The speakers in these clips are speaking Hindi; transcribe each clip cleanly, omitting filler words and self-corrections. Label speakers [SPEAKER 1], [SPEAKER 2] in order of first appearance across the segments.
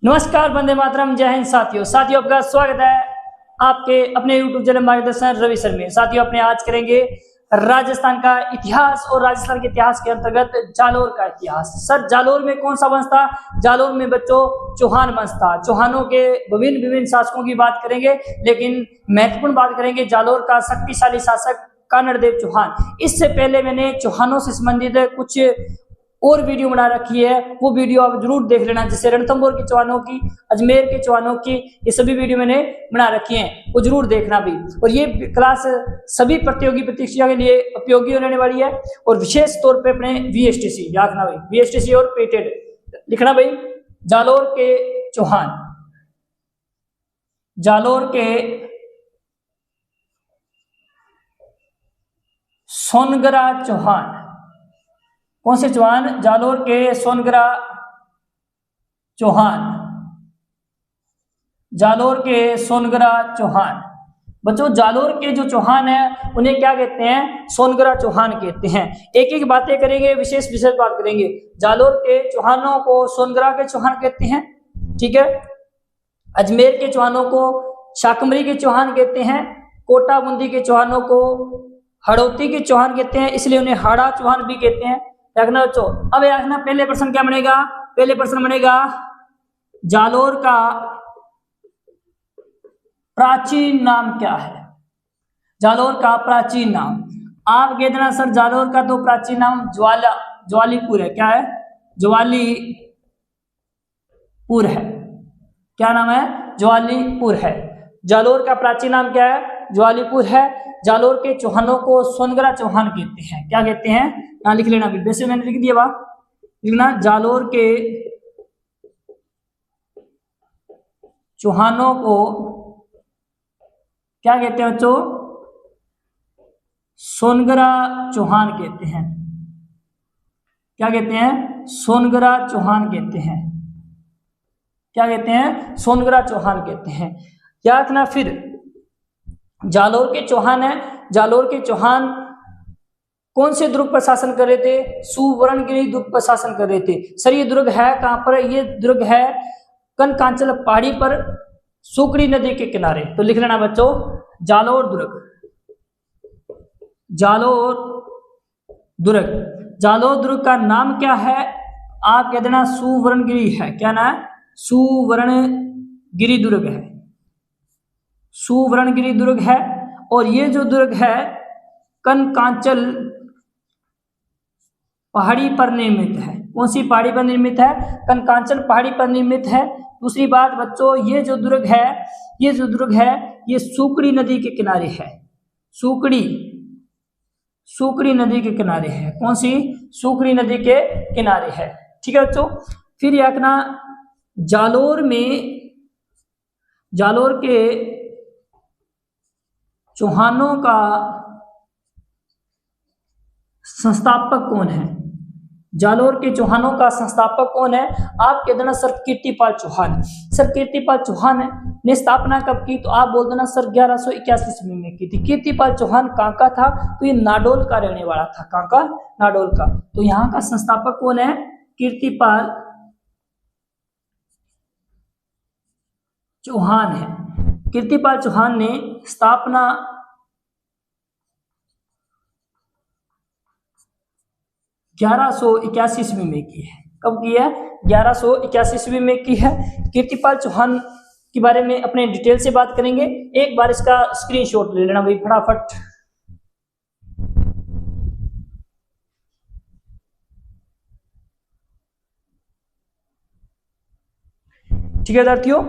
[SPEAKER 1] नमस्कार, वंदे मातरम, जय हिंद साथियों आपका स्वागत है आपके अपने YouTube चैनल मार्गदर्शन रवि सर में। साथियों अपने आज करेंगे राजस्थान का इतिहास और राजस्थान के इतिहास के अंतर्गत जालोर का इतिहास। सर जालोर में कौन सा वंश था? जालोर में बच्चों चौहान वंश था। चौहानों के विभिन्न शासकों की बात करेंगे, लेकिन महत्वपूर्ण बात करेंगे जालोर का शक्तिशाली शासक कानड़देव चौहान। इससे पहले मैंने चौहानों से संबंधित कुछ और वीडियो बना रखी है, वो वीडियो आप जरूर देख लेना, जैसे रणथंभौर के चौहानों की, अजमेर के चौहानों की, ये सभी वीडियो मैंने बना रखी हैं, वो जरूर देखना भी। और ये क्लास सभी प्रतियोगी परीक्षा के लिए उपयोगी होने वाली है, और विशेष तौर पे अपने VSTC याद रखना भाई, VSTC और पेटेड लिखना भाई। जालोर के चौहान, जालोर के सोनगरा चौहान। कौन से चौहान? जालोर के सोनगरा चौहान, जालोर के सोनगरा चौहान। बच्चों जालोर के जो चौहान है उन्हें क्या कहते हैं? सोनगरा चौहान कहते हैं। एक एक बातें करेंगे, विशेष बात करेंगे। जालोर के चौहानों को सोनगरा के चौहान कहते हैं, ठीक है। अजमेर के चौहानों को शाकंभरी के चौहान कहते हैं। कोटा बूंदी के चौहानों को हड़ौती के चौहान कहते हैं, इसलिए उन्हें हाड़ा चौहान भी कहते हैं। रखना बच्चों। अब रखना पहले प्रश्न क्या बनेगा? पहले प्रश्न बनेगा जालोर का प्राचीन नाम क्या है? जालोर का प्राचीन नाम आप कह देना सर जालोर का तो प्राचीन नाम ज्वालीपुर है। क्या है? ज्वालीपुर है। क्या नाम है? ज्वालीपुर है। जालोर का प्राचीन नाम क्या है? ज्वालीपुर है। जालोर के चौहानों को सोनगरा चौहान कहते हैं। क्या कहते हैं? ना लिख लेना भी, वैसे मैंने लिख दिया लिखना। जालोर के चौहानों को क्या कहते हैं बच्चों? सोनगरा चौहान कहते हैं। क्या कहते हैं? सोनगरा चौहान कहते हैं। क्या कहते हैं? सोनगरा चौहान कहते हैं। याद रखना। फिर जालोर के चौहान है। जालोर के चौहान कौन से दुर्ग पर शासन कर रहे थे? सुवर्णगिरी दुर्ग पर शासन कर रहे थे। सर ये दुर्ग है कहां पर? ये दुर्ग है कनकांचल पहाड़ी पर, सुकड़ी नदी के किनारे। तो लिख लेना बच्चों जालोर दुर्ग, जालोर दुर्ग। जालोर दुर्ग का नाम क्या है? आप कह देना सुवर्णगिरी है। क्या नाम है? सुवर्णगिरी दुर्ग है। सुवर्णगिरी दुर्ग है। और ये जो दुर्ग है कनकांचल पहाड़ी पर निर्मित है। कौन सी पहाड़ी पर निर्मित है? कनकांचल पहाड़ी पर निर्मित है। दूसरी बात बच्चों, ये जो दुर्ग है, ये जो दुर्ग है ये सुकड़ी नदी के किनारे है। सुकड़ी नदी के किनारे है। कौन सी? सुकड़ी नदी के किनारे है, ठीक है बच्चों। फिर याद रखना जालोर में, जालोर के चौहानों का संस्थापक कौन है? जालोर के चौहानों का संस्थापक कौन है? आप कह देना सर कीर्तिपाल चौहान। सर कीर्तिपाल चौहान ने स्थापना कब की? तो आप बोल देना सर 1181 ईस्वी में की थी। कीर्तिपाल चौहान कहाँ का था? तो ये नाडोल का रहने वाला था। कहाँ का? नाडोल का। तो यहाँ का संस्थापक कौन है? कीर्तिपाल चौहान है। कीर्तिपाल चौहान ने स्थापना 1181 ईस्वी में की है। कब की है? 1181 ईस्वी में की है। कीर्तिपाल चौहान के बारे में अपने डिटेल से बात करेंगे। एक बार इसका स्क्रीनशॉट ले लेना भाई फटाफट। ठीक है विद्यार्थियों,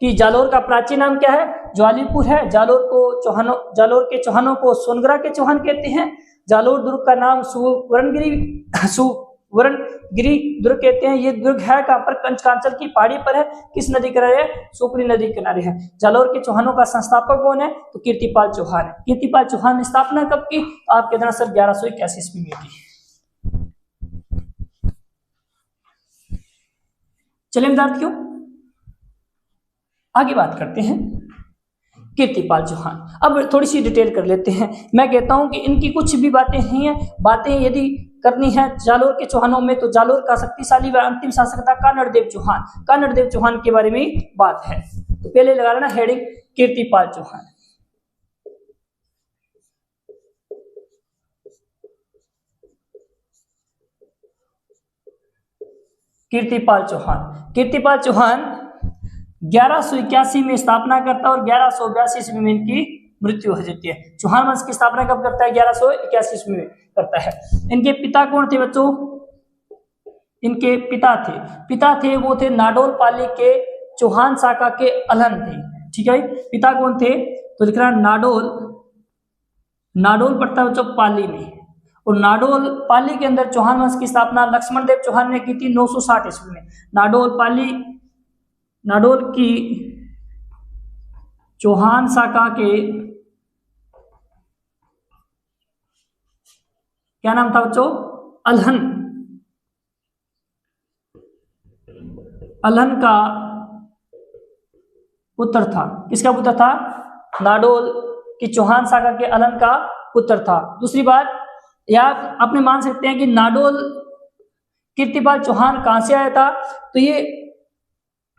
[SPEAKER 1] कि जालोर का प्राचीन नाम क्या है? ज्वालीपुर है। जालोर के चौहानों को सोनगरा के चौहान कहते हैं। जालोर दुर्ग का नाम सुवर्णगिरी दुर्ग कहते हैं। ये दुर्ग है कहां पर? कनकांचल की पहाड़ी पर है। किस नदी किनारे है? सुकड़ी नदी किनारे है। जालोर के चौहानों का संस्थापक कौन है? तो कीर्तिपाल चौहान है। कीर्तिपाल चौहान ने स्थापना कब की? तो आप कहते हैं सर 1181 ईस्वी में की। चलिए विद्यार्थियों आगे बात करते हैं कीर्तिपाल चौहान। अब थोड़ी सी डिटेल कर लेते हैं। मैं कहता हूं कि इनकी कुछ भी बातें हैं, बातें यदि करनी है जालोर के चौहानों में, तो जालोर का शक्तिशाली व अंतिम शासक था कानड़देव चौहान। कानड़देव चौहान के बारे में बात है, तो पहले लगा लेना हेडिंग कीर्तिपाल चौहान। कीर्तिपाल चौहान। कीर्तिपाल चौहान 1181 में स्थापना करता है और 1182 ईस्वी में इनकी मृत्यु हो जाती है। चौहान वंश की स्थापना कब करता है? 1181 ईस्वी में करता है। इनके पिता कौन थे बच्चों? इनके पिता थे वो थे नाडोल पाली के चौहान शाखा के अलहन थे। ठीक है, पिता कौन थे? तो लिख रहा नाडोल पड़ता है बच्चों पाली में, और नाडोल पाली के अंदर चौहान वंश की स्थापना लक्ष्मण देव चौहान ने की थी 960 ईस्वी में। नाडोल की चौहान शाखा के क्या नाम था बच्चों? अलहन का पुत्र था। किसका पुत्र था? नाडोल की चौहान शाखा के अलहन का पुत्र था। दूसरी बात या अपने मान सकते हैं कि नाडोल कीर्तिपाल चौहान कहां से आया था? तो ये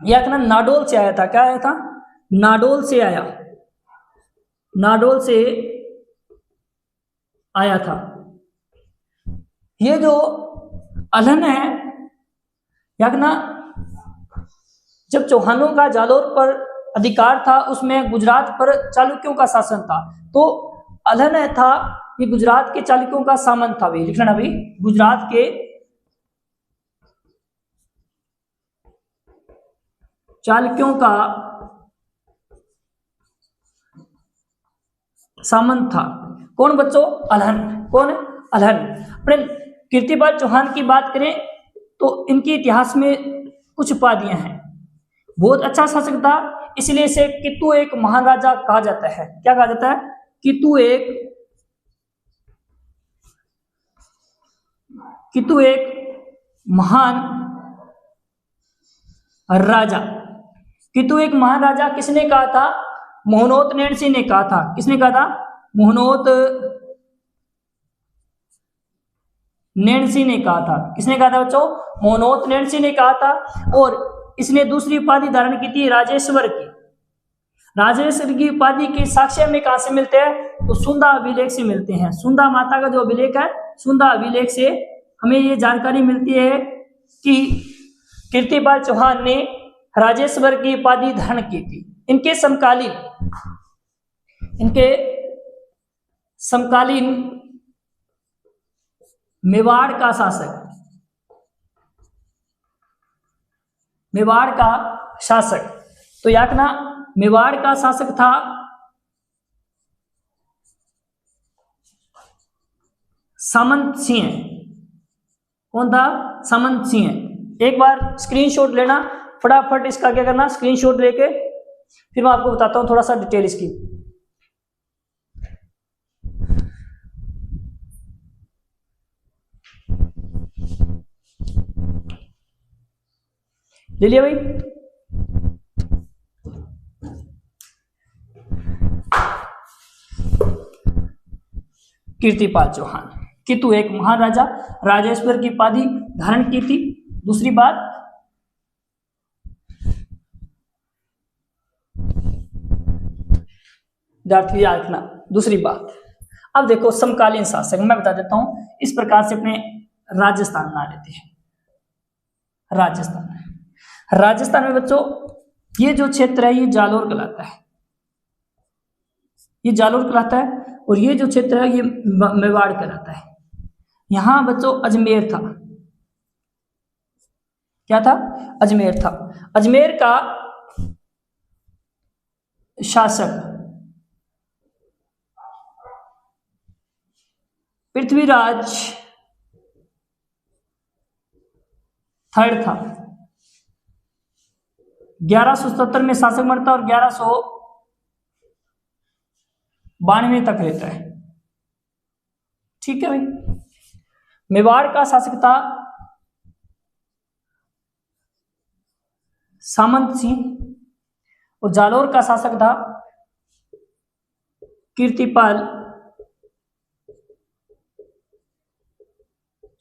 [SPEAKER 1] याद रखना नाडोल से आया था। क्या आया था? नाडोल से आया था। ये जो अलहन है याद रखना, जब चौहानों का जालोर पर अधिकार था उसमें गुजरात पर चालुक्यों का शासन था, तो अलहन था ये गुजरात के चालुक्यों का सामंत था। भी लिखना भी गुजरात के चालुक्यों का सामंत था। कौन बच्चों? अलहन। कौन? अलहन। अपने कीर्तिपाल चौहान की बात करें तो इनके इतिहास में कुछ उपाधियां हैं। बहुत अच्छा शासक था, इसलिए इसे कितु एक महान राजा कहा जाता है। क्या कहा जाता है? कितु एक महान राजा। कितु एक महान राजा किसने कहा था? मोहनोत नैणसी ने कहा था। किसने कहा था? मोहनोत नैणसी ने कहा था। किसने कहा था बच्चों? मोहनोत नैणसी ने कहा था। और इसने दूसरी उपाधि धारण की थी राजेश्वर की। राजेश्वर की उपाधि के साक्ष्य में कहां से मिलते हैं? तो सुंदा अभिलेख से मिलते हैं। सुंदा माता का जो अभिलेख है, सुंदा अभिलेख से हमें ये जानकारी मिलती है कि कीर्तिपाल चौहान ने राजेश्वर की उपाधि धारण की थी। इनके समकालीन मेवाड़ का शासक तो याद रखना मेवाड़ का शासक था सामंत सिंह। कौन था? सामंत सिंह। एक बार स्क्रीनशॉट लेना, फटाफट इसका क्या करना, स्क्रीनशॉट लेके फिर मैं आपको बताता हूं थोड़ा सा डिटेल इसकी। ले लिया भाई? कीर्तिपाल चौहान कितु एक महान राजा, राजेश्वर की उपाधि धारण की थी। दूसरी बात, याद रखना। दूसरी बात, अब देखो समकालीन शासक मैं बता देता हूं, इस प्रकार से अपने राजस्थान में आ लेते हैं। राजस्थान में बच्चों ये जो क्षेत्र है ये जालोर कहलाता है, और ये जो क्षेत्र है ये मेवाड़ कहलाता है। यहां बच्चों अजमेर था। क्या था? अजमेर था। अजमेर का शासक पृथ्वीराज थर्ड था। 1177 में शासक मरता और 1192 तक रहता है। ठीक है भाई। मेवाड़ का शासक था सामंत सिंह और जालोर का शासक था कीर्तिपाल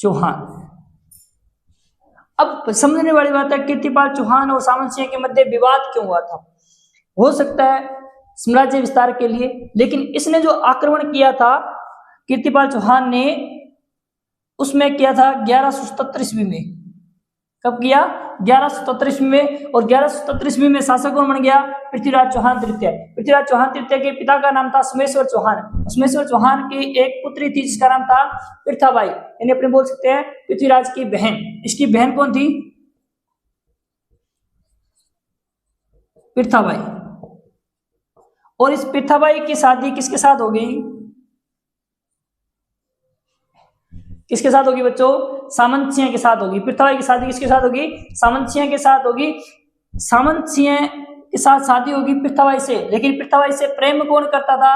[SPEAKER 1] चौहान। अब समझने वाली बात है, कीर्तिपाल चौहान और सामंत सिंह के मध्य विवाद क्यों हुआ था? हो सकता है साम्राज्य विस्तार के लिए, लेकिन इसने जो आक्रमण किया था कीर्तिपाल चौहान ने, उसमें किया था 1177 ईस्वी में। कब किया? 1177 ईस्वी में। और 1177 ईस्वी में शासक कौन बन गया? पृथ्वीराज चौहान तृतीय। पृथ्वीराज चौहान तृतीय के पिता का नाम था सोमेश्वर चौहान। सोमेश्वर चौहान की एक पुत्री थी जिसका नाम था पृथ्वीबाई, यानी अपने बोल सकते हैं पृथ्वीराज की बहन। इसकी बहन कौन थी? पृथ्वीबाई। और इस पृथ्वीबाई की शादी किसके साथ होगी? किसके साथ होगी बच्चों? सामंत सिंह के साथ होगी। पृथ्वीबाई की शादी किसके साथ होगी? सामंत सिंह के साथ होगी। सामंत सिंह के साथ शादी होगी पृथ्वीबाई से, लेकिन पृथ्वीबाई से प्रेम कौन करता था?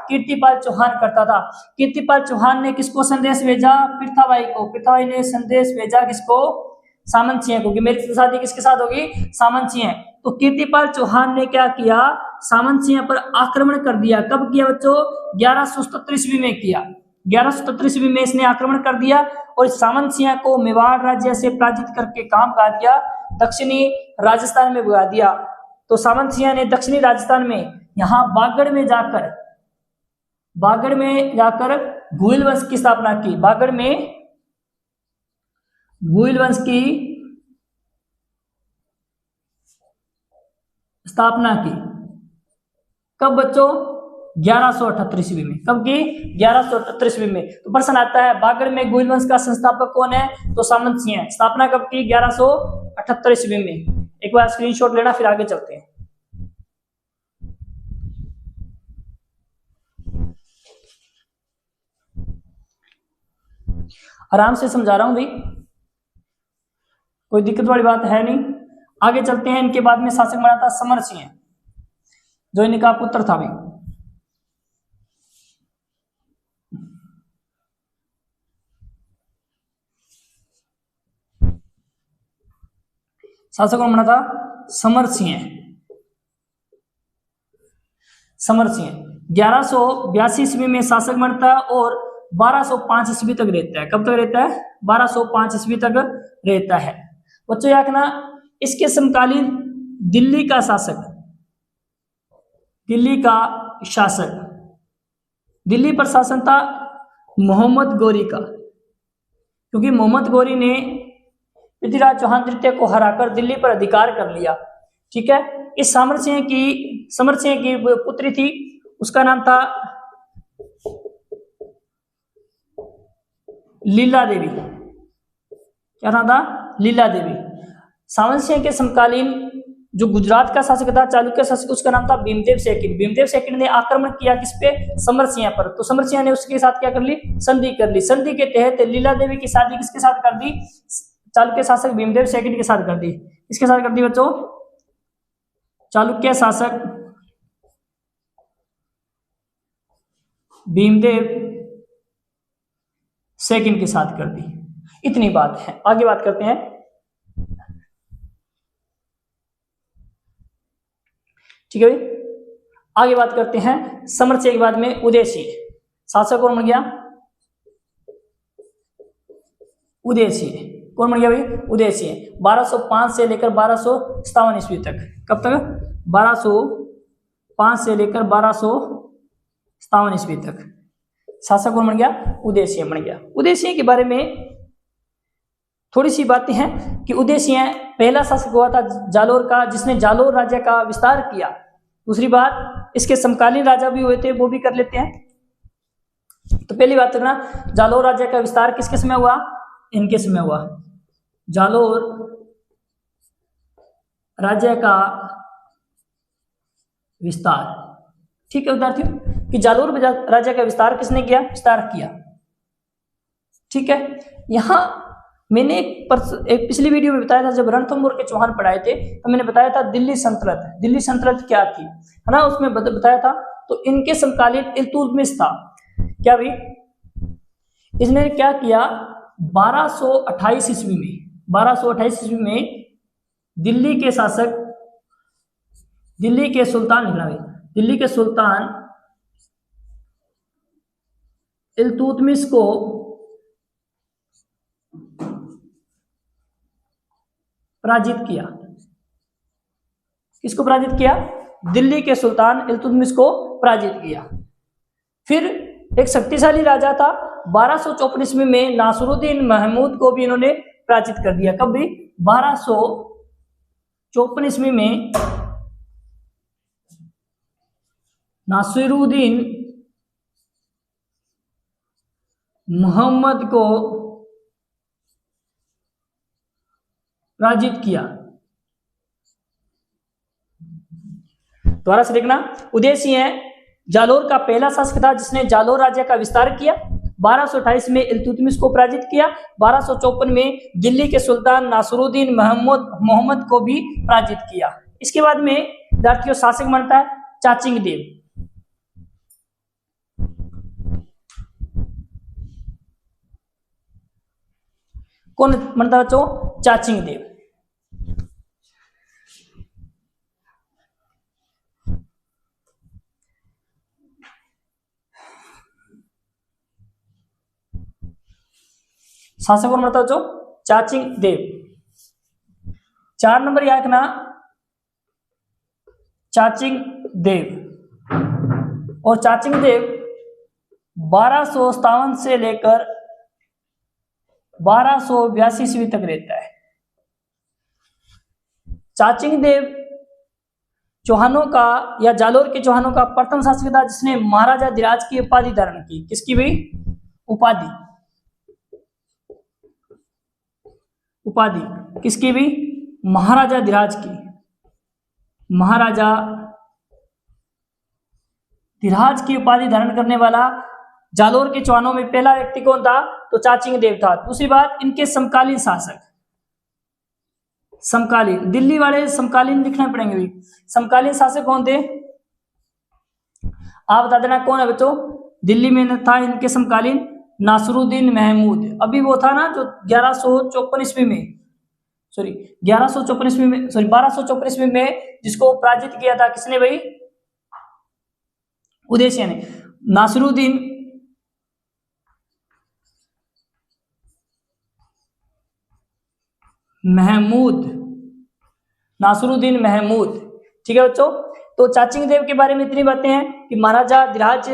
[SPEAKER 1] कीर्तिपाल चौहान करता था। कीर्तिपाल चौहान ने किसको संदेश भेजा? पृथ्वीबाई को। पृथ्वीबाई ने संदेश भेजा किसको? सामंत सिंह को, कि मेरी शादी किसके साथ होगी? सामंत सिंह। तो कीर्तिपाल चौहान ने क्या किया? सामंत सिंह पर आक्रमण कर दिया। कब किया बच्चों? 1177 ईस्वी में किया। 1177 ईस्वी में इसने आक्रमण कर दिया और सामंत सिंह को मेवाड़ राज्य से पराजित करके काम कहा दिया, दक्षिणी राजस्थान में भगा दिया। तो सामंत सिंह ने दक्षिणी राजस्थान में यहाँ बागड़ में जाकर भूल वंश की स्थापना की। बागड़ में भूल वंश की स्थापना की। कब बच्चों? 1178 ईस्वी में। कब की? 1178 ईस्वी में। तो प्रश्न आता है बागड़ में गुइल वंश का संस्थापक कौन है? तो सामंत सिंह है। स्थापना कब की? 1178 ईस्वी में। एक बार स्क्रीनशॉट लेना, फिर आगे चलते हैं। आराम से समझा रहा हूं भाई, कोई दिक्कत वाली बात है नहीं। आगे चलते हैं। इनके बाद में शासक बना था समर सिंह, जो इनका पुत्र था भाई। शासक कौन बना था? समर सिंह। समर सिंह 1182 ईस्वी में शासक बनता है और 1205 ईस्वी तक रहता है। कब तक रहता है? 1205 ईस्वी तक रहता है। बच्चों याद रखना, इसके समकालीन दिल्ली का शासक दिल्ली पर शासन था मोहम्मद गौरी का, क्योंकि मोहम्मद गौरी ने पृथ्वीराज चौहान तृतीय को हराकर दिल्ली पर अधिकार कर लिया। ठीक है। इस समर सिंह की पुत्री थी, उसका नाम था लीला देवी। क्या नाम था? लीला देवी। सामंत सिंह के समकालीन जो गुजरात का शासक था, चालुक्य शासक, उसका नाम था भीमदेव सेकिन। भीमदेव सेकिन ने आक्रमण किया किस पे? समर सिंह पर। तो समर सिंह ने उसके साथ क्या कर ली? संधि कर ली। संधि के तहत लीला देवी की शादी किसके साथ कर दी? चालुक्य शासक भीमदेव सेकिन के साथ कर दी। किसके साथ कर दी बच्चों? चालुक्य शासक भीमदेव सेकिन के साथ कर दी। इतनी बात है। आगे बात करते हैं। ठीक है भाई, आगे बात करते हैं। समर सिंह के बाद में उदय सिंह शासक कौन बन गया? उदय सिंह। कौन बन गया भाई? उदय सिंह। 1205 से लेकर 1257 ईस्वी तक। कब तक? 1205 से लेकर 1257 ईस्वी तक शासक कौन बन गया? उदय सिंह बन गया। उदय सिंह के बारे में थोड़ी सी बातें हैं कि उदय सिंह पहला शासक हुआ था जालोर का, जिसने जालोर राज्य का विस्तार किया। दूसरी बात, इसके समकालीन राजा भी हुए थे, वो भी कर लेते हैं। तो पहली बात करना, जालोर राज्य का विस्तार किसके समय हुआ? इनके समय हुआ। जालोर राज्य का विस्तार। ठीक है विद्यार्थियों, कि जालोर राज्य का विस्तार किसने किया? विस्तार किया। ठीक है। यहां मैंने एक पिछली वीडियो में बताया था, जब रणथंभौर के चौहान पढ़ाए थे तो मैंने बताया था दिल्ली सल्तनत। दिल्ली सल्तनत क्या थी, है ना, उसमें बताया था। तो इनके समकालीन इल्तुतमिश था। क्या भी इसने क्या किया? 1228 ईस्वी में दिल्ली के शासक, दिल्ली के सुल्तान इल्तुतमिश को पराजित किया। किसको पराजित किया? दिल्ली के सुल्तान इल्तुतमिश को पराजित किया। फिर एक शक्तिशाली राजा था 1254 ईस्वी में नासिरुद्दीन महमूद को भी इन्होंने पराजित कर दिया। कब भी? 1254 ईस्वी में नासिरुद्दीन मोहम्मद को पराजित किया। दोबारा से देखना, उदयसिंह है जालोर का पहला शासक था जिसने जालोर राज्य का विस्तार किया। 1228 में इल्तुतमिश को पराजित किया। 1254 में दिल्ली के सुल्तान नासिरुद्दीन मोहम्मद को भी पराजित किया। इसके बाद में विद्यार्थियों शासक बनता है चाचिंग देव। कौन बनता है बच्चों? चाचिंग देव। शासक कौन बनता है बच्चों? चाचिंग देव। 4 नंबर याद रखना, चाचिंग देव। और चाचिंग देव 1257 से लेकर 1282 ईस्वी तक रहता है। चाचिंग देव चौहानों का या जालोर के चौहानों का प्रथम शासक था जिसने महाराजा धीराज की उपाधि धारण की। किसकी भी? उपाधि किसकी भी? महाराजा धीराज की। महाराजा धीराज की उपाधि धारण करने वाला जालोर के चौहानों में पहला व्यक्ति कौन था? तो चाचिंग देव था। दूसरी बात, इनके समकालीन शासक, समकालीन दिल्ली वाले समकालीन लिखना पड़ेंगे भी। समकालीन शासक कौन थे? आप बता देना कौन है बच्चों? दिल्ली में था इनके समकालीन नासिरुद्दीन महमूद। अभी वो था ना जो 1154 ईस्वी में, सॉरी 1154 ईस्वी में, सॉरी 1254 ईस्वी में जिसको पराजित किया था किसने भाई? उदयसिंह ने। नासिरुद्दीन महमूद, नासिरुद्दीन महमूद। ठीक है बच्चों, तो चाचिंग देव के बारे में इतनी बातें हैं कि महाराजा धीराज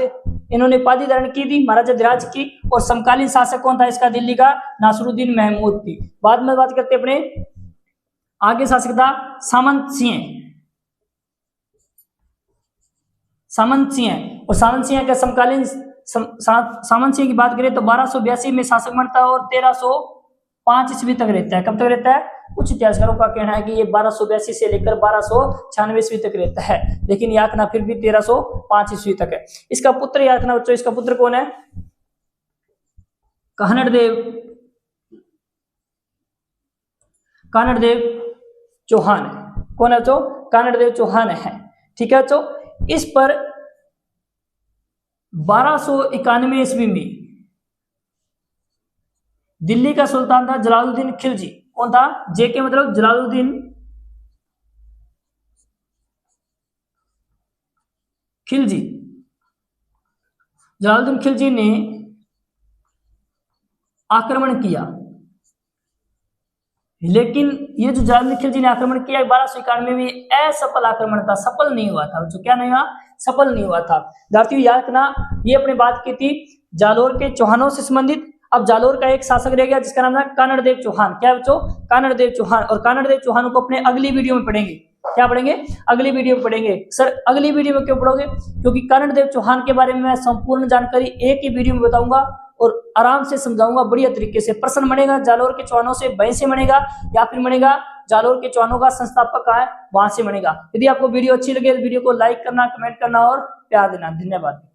[SPEAKER 1] इन्होंने उपाधि धारण की थी, महाराजा धीराज की। और समकालीन शासक कौन था इसका दिल्ली का? नासिरुद्दीन महमूद थी। बाद में बात करते अपने आगे शासक था सामंत सिंह। सामंत सिंह, और सामंत सिंह का समकालीन सामंत सिंह की बात करें तो 1282 में शासक बनता है और 1305 ईस्वी तक रहता है। कब तक रहता है? कुछ इतिहासकारों का कहना है कि ये 1282 से लेकर 1296 ईस्वी तक रहता है, लेकिन याद रखना फिर भी 1305 ईस्वी तक है। इसका पुत्र याद रखना बच्चों, इसका पुत्र कौन है? कानड़देव, कानड़देव चौहान। कौन है बच्चों? कानड़देव चौहान है। ठीक है बच्चों, इस पर 1291 ईस्वी में दिल्ली का सुल्तान था जलालुद्दीन खिलजी। कौन था? जेके मतलब जलालुद्दीन खिलजी। जलालुद्दीन खिलजी ने आक्रमण किया, लेकिन ये जो जलालुद्दीन खिलजी ने आक्रमण किया 1291 में असफल आक्रमण था, सफल नहीं हुआ था। जो क्या नहीं हुआ? सफल नहीं हुआ था। विद्यार्थियों याद रखना, ये अपने बात की थी जालोर के चौहानों से संबंधित। अब जालोर का एक शासक रह गया जिसका नाम था कानड़देव चौहान। क्या बच्चों? कानड़देव चौहान। और कानड़देव चौहान को अपने अगली वीडियो में पढ़ेंगे। क्या पढ़ेंगे? अगली वीडियो में पढ़ेंगे। सर अगली वीडियो में क्यों पढ़ोगे? क्योंकि कानड़देव चौहान के बारे में मैं संपूर्ण जानकारी एक ही वीडियो में बताऊंगा और आराम से समझाऊंगा बढ़िया तरीके से। प्रश्न बनेगा जालोर के चौहानों से वहीं से बनेगा या फिर बनेगा जालोर के चौहानों का संस्थापक कहाँ है वहां से बनेगा। यदि आपको वीडियो अच्छी लगे तो वीडियो को लाइक करना, कमेंट करना और प्यार देना। धन्यवाद।